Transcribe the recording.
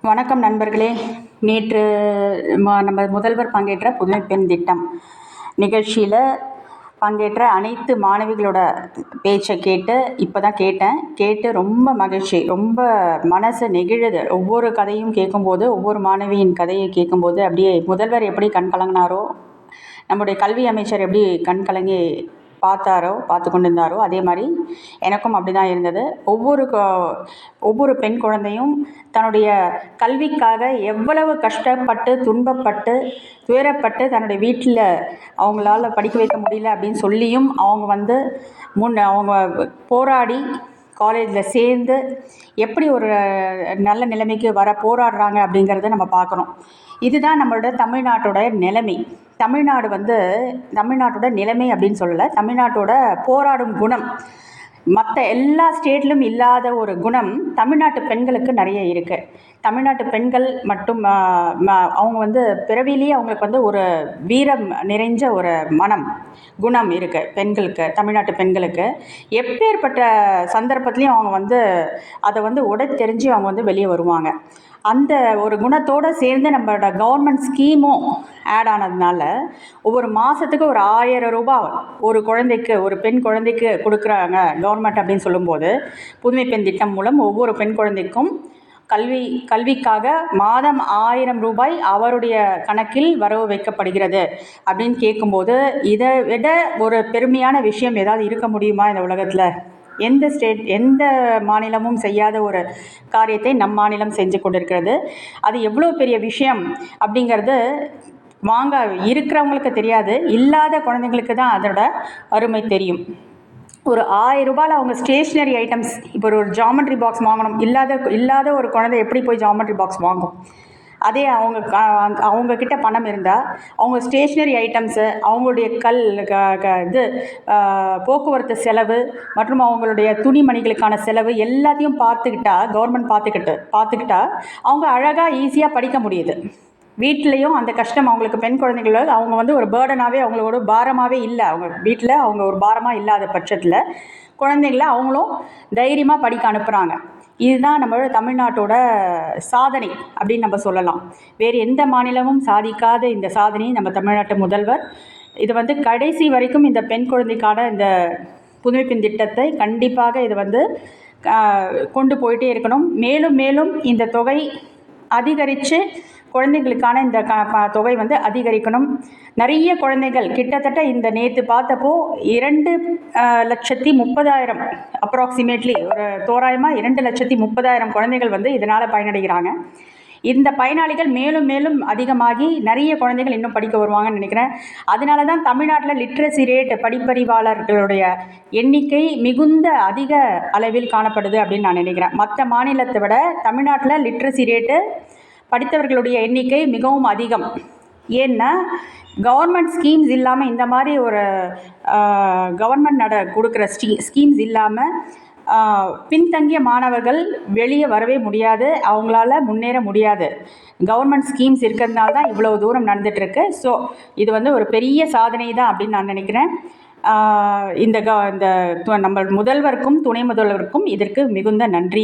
வணக்கம் நண்பர்களே. நேற்று நம்ம முதல்வர் பங்கேற்ற புதுமை பெண் திட்டம் நிகழ்ச்சியில் பங்கேற்ற அனைத்து மாணவிகளோட பேச்சை இப்போ தான் கேட்டு ரொம்ப மகிழ்ச்சி, ரொம்ப மனசு நெகிழுது. ஒவ்வொரு கதையும் கேட்கும்போது, ஒவ்வொரு மாணவியின் கதையை கேட்கும்போது அப்படியே முதல்வர் எப்படி கண் கலங்கினாரோ, நம்முடைய கல்வி அமைச்சர் எப்படி கண் கலங்கி பார்த்து கொண்டு இருந்தாரோ, அதே மாதிரி எனக்கும் அப்படி தான் இருந்தது. ஒவ்வொரு பெண் குழந்தையும் தன்னுடைய கல்விக்காக எவ்வளவு கஷ்டப்பட்டு, துன்பப்பட்டு, துயரப்பட்டு தன்னுடைய வீட்டில் அவங்களால படிக்க வைக்க முடியல அப்படின்னு சொல்லியும் அவங்க போராடி காலேஜில் சேர்ந்து எப்படி ஒரு நல்ல நிலைமைக்கு போராடுறாங்க அப்படிங்கிறத நம்ம பார்க்குறோம். இதுதான் நம்மளோட தமிழ்நாட்டோட நிலைமை. தமிழ்நாட்டோட நிலைமை அப்படின்னு சொல்லலை, தமிழ்நாட்டோட போராடும் குணம். மற்ற எல்லா ஸ்டேட்லும் இல்லாத ஒரு குணம் தமிழ்நாட்டு பெண்களுக்கு நிறைய இருக்குது. தமிழ்நாட்டு பெண்கள் மட்டும் அவங்க பிறவிலேயே அவங்களுக்கு ஒரு வீரம் நிறைஞ்ச ஒரு குணம் இருக்குது பெண்களுக்கு. தமிழ்நாட்டு பெண்களுக்கு எப்பேற்பட்ட சந்தர்ப்பத்துலேயும் அவங்க அதை உடைத்தெறிஞ்சு அவங்க வெளியே வருவாங்க. அந்த ஒரு குணத்தோடு சேர்ந்து நம்மளோட கவர்மெண்ட் ஸ்கீமும் ஆட் ஆனதுனால ஒவ்வொரு மாதத்துக்கு ஒரு 1000 ரூபாய் ஒரு பெண் குழந்தைக்கு கொடுக்குறாங்க கவர்மெண்ட் அப்படின்னு சொல்லும்போது, புதுமை பெண் திட்டம் மூலம் ஒவ்வொரு பெண் குழந்தைக்கும் கல்விக்காக மாதம் 1000 ரூபாய் அவருடைய கணக்கில் வரவு வைக்கப்படுகிறது அப்படின்னு கேட்கும்போது, இதை விட ஒரு பெருமையான விஷயம் ஏதாவது இருக்க முடியுமா இந்த உலகத்தில்? எந்த மாநிலமும் செய்யாத ஒரு காரியத்தை நம் மாநிலம் செஞ்சு கொண்டிருக்கிறது. அது எவ்வளோ பெரிய விஷயம் அப்படிங்கிறது இருக்கிறவங்களுக்கு தெரியாது, இல்லாத குழந்தைங்களுக்கு தான் அதோட அருமை தெரியும். ஒரு 1000 ரூபாயில் அவங்க ஸ்டேஷ்னரி ஐட்டம்ஸ், இப்போ ஒரு ஜாமெட்ரி பாக்ஸ் வாங்கணும், இல்லாத ஒரு குழந்தை எப்படி போய் ஜாமெட்ரி பாக்ஸ் வாங்கும்? அதே அவங்கக்கிட்ட பணம் இருந்தால் அவங்க ஸ்டேஷ்னரி ஐட்டம்ஸு, அவங்களுடைய போக்குவரத்து செலவு மற்றும் அவங்களுடைய துணிமணிகளுக்கான செலவு எல்லாத்தையும் கவர்மெண்ட் பார்த்துக்கிட்டா அவங்க அழகாக ஈஸியாக படிக்க முடியுது. வீட்லேயும் அந்த கஷ்டம் அவங்களுக்கு, பெண் குழந்தைகள் அவங்க ஒரு பேர்டனாகவே, அவங்களோட பாரமாகவே இல்லை. அவங்க வீட்டில் அவங்க ஒரு பாரமாக இல்லாத பட்சத்தில் குழந்தைங்கள அவங்களும் தைரியமாக படிக்க அனுப்புகிறாங்க. இதுதான் நம்மளோட தமிழ்நாட்டோட சாதனை அப்படின்னு நம்ம சொல்லலாம். வேறு எந்த மாநிலமும் சாதிக்காத இந்த சாதனையை நம்ம தமிழ்நாட்டு முதல்வர் இது கடைசி வரைக்கும் இந்த பெண் குழந்தைக்கான இந்த புதுமை பெண் திட்டத்தை கண்டிப்பாக இது கொண்டு போயிட்டே இருக்கணும். மேலும் மேலும் இந்த தொகை அதிகரித்து குழந்தைகளுக்கான இந்த தொகை அதிகரிக்கணும். நிறைய குழந்தைகள் கிட்டத்தட்ட இந்த நேற்று பார்த்தப்போ 2,30,000 அப்ராக்சிமேட்லி, ஒரு தோராயமாக 2,30,000 குழந்தைகள் இதனால் பயனடைகிறாங்க. இந்த பயனாளிகள் மேலும் மேலும் அதிகமாகி நிறைய குழந்தைகள் இன்னும் படிக்க வருவாங்கன்னு நினைக்கிறேன். அதனால தான் தமிழ்நாட்டில் லிட்ரஸி ரேட், படிப்பறிவாளர்களுடைய எண்ணிக்கை மிகுந்த அதிக அளவில் காணப்படுது அப்படின்னு நான் நினைக்கிறேன். மற்ற மாநிலத்தை விட தமிழ்நாட்டில் லிட்ரஸி ரேட்டு, படித்தவர்களுடைய எண்ணிக்கை மிகவும் அதிகம். ஏன்னா கவர்மெண்ட் ஸ்கீம்ஸ் இல்லாமல், இந்த மாதிரி ஒரு கவர்மெண்ட் கொடுக்குற ஸ்கீம்ஸ் இல்லாமல் பின்தங்கிய மாணவர்கள் வெளியே வரவே முடியாது, அவங்களால முன்னேற முடியாது. கவர்மெண்ட் ஸ்கீம்ஸ் இருக்கிறதுனால தான் இவ்வளோ தூரம் நடந்துகிட்ருக்கு. ஸோ இது ஒரு பெரிய சாதனை தான் அப்படின்னு நான் நினைக்கிறேன். இந்த நம்ம முதல்வருக்கும் துணை முதல்வருக்கும் இதற்கு மிகுந்த நன்றி.